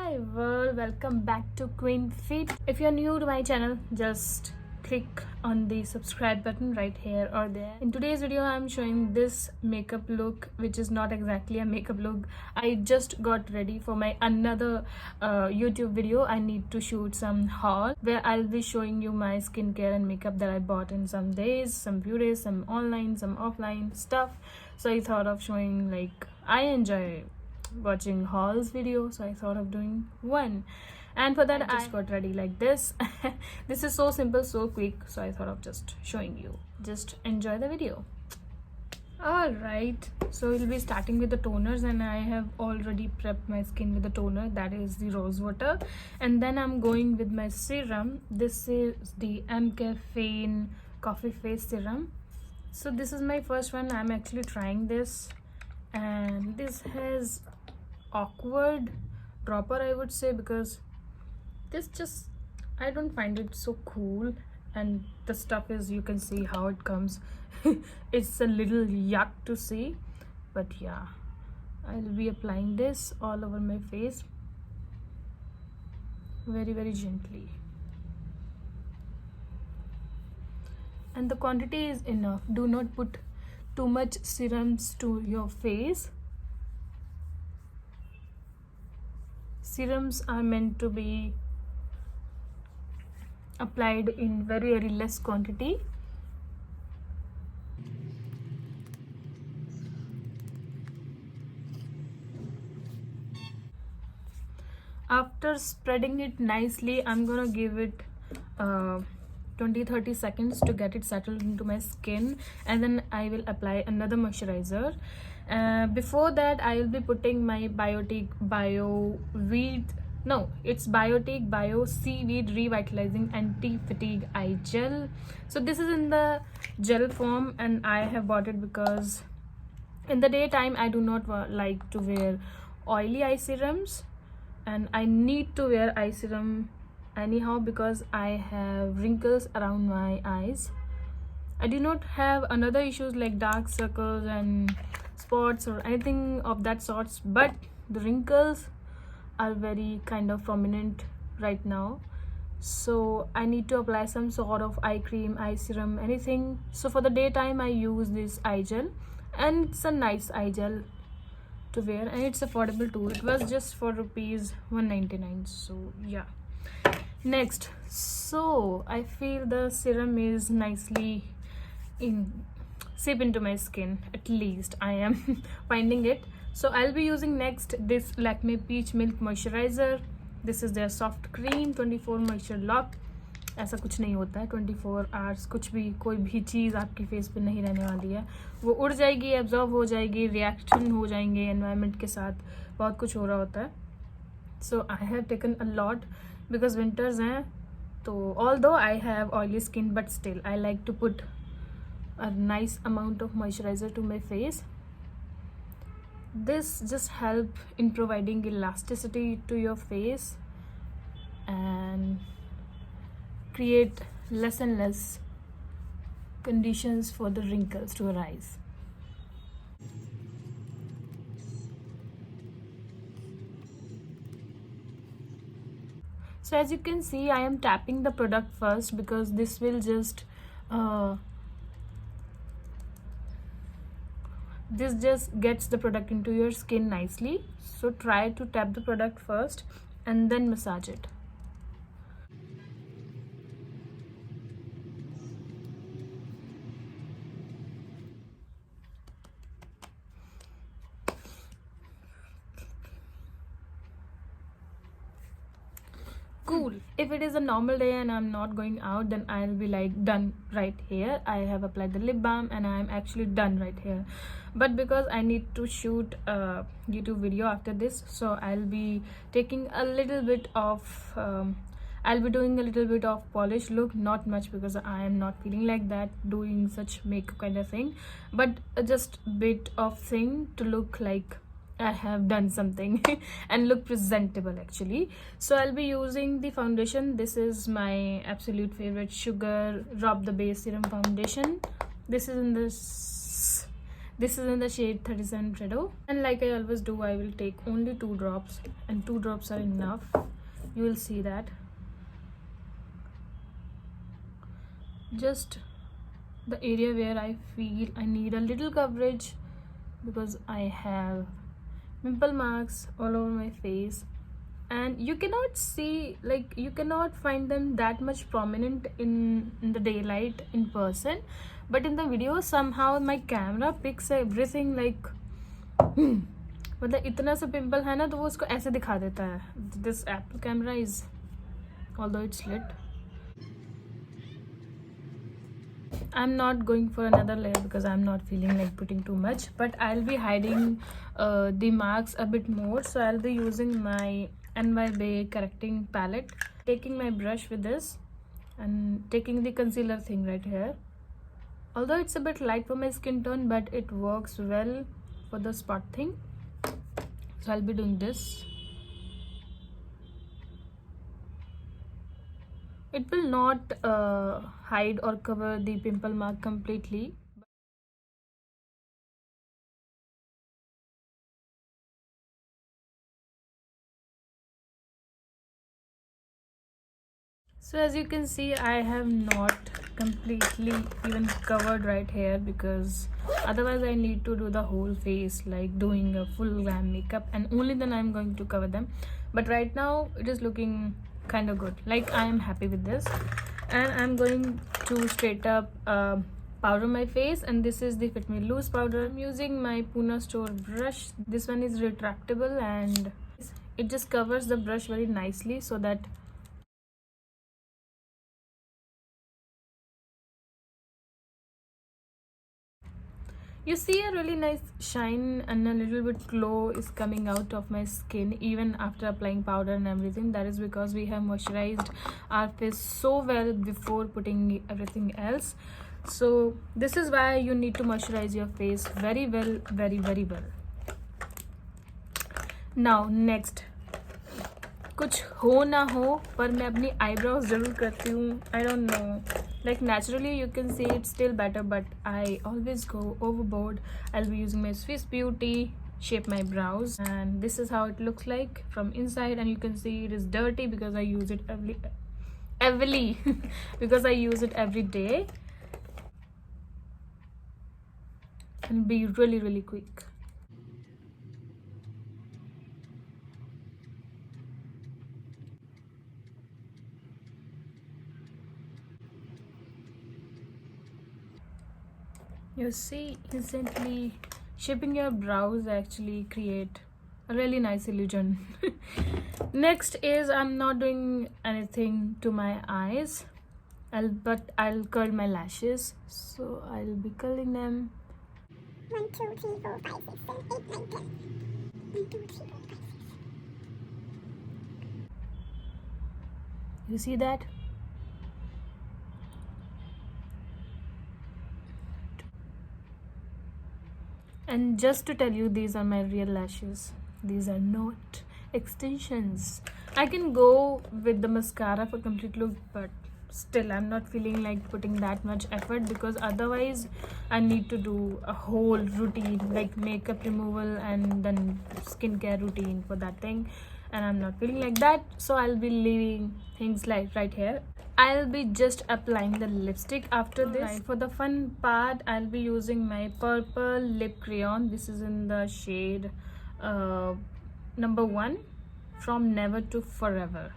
Hi world, welcome back to Queen Feet. If you're new to my channel, just click on the subscribe button right here or there. In today's video, I'm showing this makeup look, which is not exactly a makeup look. I just got ready for my another YouTube video. I need to shoot some haul where I'll be showing you my skincare and makeup that I bought in some days, some few days, some online, some offline stuff. So I thought of showing, like, I enjoy watching hauls video, so I thought of doing one, and for that I just got ready like this. This is so simple, so quick, so I thought of just showing you. Just enjoy the video. All right, so we'll be starting with the toners, and I have already prepped my skin with the toner, that is the rose water, and then I'm going with my serum. This is the MCaffeine coffee face serum. So this is my first one. I'm actually trying this, and this has awkward dropper, I would say, because this just, I don't find it so cool, and the stuff is, you can see how it comes. It's a little yuck to see, but yeah, I'll be applying this all over my face very, very gently, and the quantity is enough. Do not put too much serums to your face. Serums are meant to be applied in very, very less quantity. After spreading it nicely, I'm gonna give it 20-30 seconds to get it settled into my skin, and then I will apply another moisturizer. Before that, I will be putting my Biotique Bio Seaweed Revitalizing Anti-Fatigue Eye Gel. So this is in the gel form, and I have bought it because in the daytime I do not like to wear oily eye serums, and I need to wear eye serum anyhow because I have wrinkles around my eyes. I do not have another issues like dark circles and spots or anything of that sorts, but the wrinkles are very kind of prominent right now, so I need to apply some sort of eye cream, eye serum, anything. So for the daytime I use this eye gel, and it's a nice eye gel to wear, and it's affordable too. It was just for rupees 199, so yeah. Next, so I feel the serum is nicely seep into my skin, at least I am finding it. So I'll be using next this Lakme Peach Milk Moisturizer. This is their soft cream 24 moisture lock. ऐसा कुछ नहीं होता है 24 hours, कुछ भी कोई भी चीज़ आपकी फेस पे नहीं रहने वाली है, वो उड़ जाएगी, एब्जॉर्ब हो जाएगी, रिएक्शन हो जाएंगे एनवायरनमेंट के साथ, बहुत कुछ हो रहा होता है. So I have taken a lot because winters हैं, तो although I have oily skin, but still I like to put a nice amount of moisturizer to my face. This just help in providing elasticity to your face and create less and less conditions for the wrinkles to arise. So as you can see, I am tapping the product first because this will just this just gets the product into your skin nicely. So try to tap the product first and then massage it. Cool. If it is a normal day and I'm not going out, then I'll be like done right here. I have applied the lip balm and I'm actually done right here. But because I need to shoot a YouTube video after this, so I'll be taking a little bit of I'll be doing a little bit of polish look, not much because I am not feeling like that doing such makeup kind of thing, but just bit of thing to look like I have done something and look presentable actually. So I'll be using the foundation. This is my absolute favorite Sugar Rub the Base Serum Foundation. This is in This is in the shade 37 Shadow, and like I always do, I will take only 2 drops, and 2 drops are enough. You will see that. Just the area where I feel I need a little coverage, because I have pimple marks all over my face, and you cannot see, like, you cannot find them that much prominent in the daylight in person, but in the video somehow my camera picks everything, like मतलब इतना सा pimple है ना तो वो उसको ऐसे दिखा देता है. This Apple camera is, although it's lit, I'm not going for another layer because I'm not feeling like putting too much, but I'll be hiding the marks a bit more, so I'll be using my NYBay correcting palette, taking my brush with this and taking the concealer thing right here. Although it's a bit light for my skin tone, but it works well for the spot thing, so I'll be doing this. It will not hide or cover the pimple mark completely. So as you can see, I have not completely even covered right here, because otherwise I need to do the whole face, like doing a full glam makeup, and only then I'm going to cover them. But right now it is looking kind of good, like I am happy with this. And I'm going to straight up powder my face, and this is the Fit Me Loose powder. I'm using my Pune Store brush. This one is retractable, and it just covers the brush very nicely, so that you see a really nice shine and a little bit glow is coming out of my skin even after applying powder and everything. That is because we have moisturized our face so well before putting everything else. So this is why you need to moisturize your face very well, very well. Now next, कुछ हो ना हो पर मैं अपनी eyebrows जरूर करती हूँ. I don't know, like naturally you can see it's still better, but I always go overboard. I'll be using my Swiss Beauty Shape My Brows, and this is how it looks like from inside. And you can see it is dirty because I use it every because I use it every day, and be really quick. You see, instantly shaping your brows actually create a really nice illusion. Next is, I'm not doing anything to my eyes, but I'll curl my lashes. So I'll be curling them. 1, 2, 3, 4, 5, 6, 7, 8, 9, 10. 1, 2, 3, 4, 5, 6. You see that? And just to tell you, these are my real lashes. These are not extensions. I can go with the mascara for complete look, but still I'm not feeling like putting that much effort, because otherwise I need to do a whole routine like makeup removal and then skincare routine for that thing, and I'm not feeling like that. So I'll be leaving things like right here. I'll be just applying the lipstick after this. Right, for the fun part, I'll be using my purple lip crayon. This is in the shade number 1, From Never to Forever,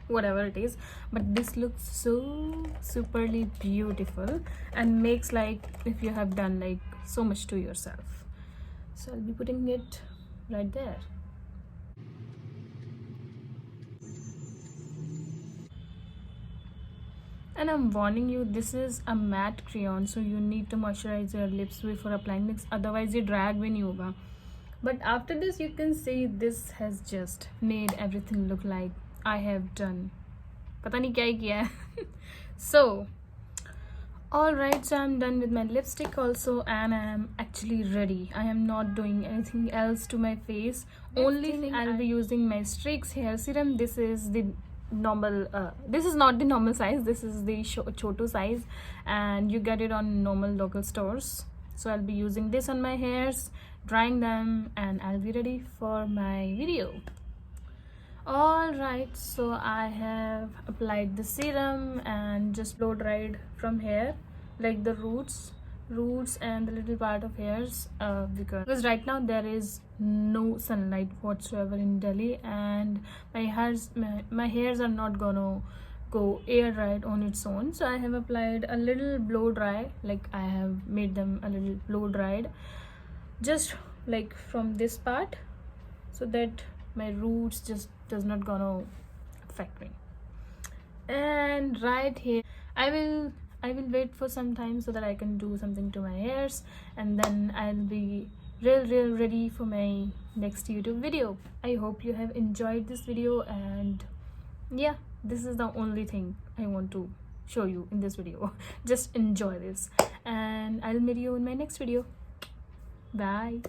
whatever it is. But this looks so superly beautiful and makes like if you have done like so much to yourself. So I'll be putting it right there. And I'm warning you, this is a matte crayon, so you need to moisturize your lips before applying this, otherwise it drag भी नहीं होगा. But after this, you can see this has just made everything look like I have done पता नहीं क्या ही किया है. So alright, so I'm done with my lipstick also, and I am actually ready. I am not doing anything else to my face. Only thing I'll be using my Streaks hair serum. This is the normal this is not the normal size, this is the chotu size, and you get it on normal local stores. So I'll be using this on my hairs, drying them, and I'll be ready for my video. Alright, so I have applied the serum and just blow dried from here, like the roots and the little part of hairs, because right now there is no sunlight whatsoever in Delhi, and my hairs are not gonna go air dried on its own. So I have applied a little blow dry, like I have made them a little blow dried, just like from this part, so that my roots just does not gonna affect me. And right here I will wait for some time so that I can do something to my hairs, and then I'll be real ready for my next YouTube video. I hope you have enjoyed this video, and yeah, this is the only thing I want to show you in this video. Just enjoy this, and I'll meet you in my next video. Bye.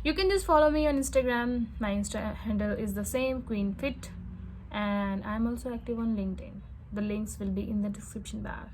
You can just follow me on Instagram. My Insta handle is the same, QueenFit, and I'm also active on LinkedIn. The links will be in the description bar.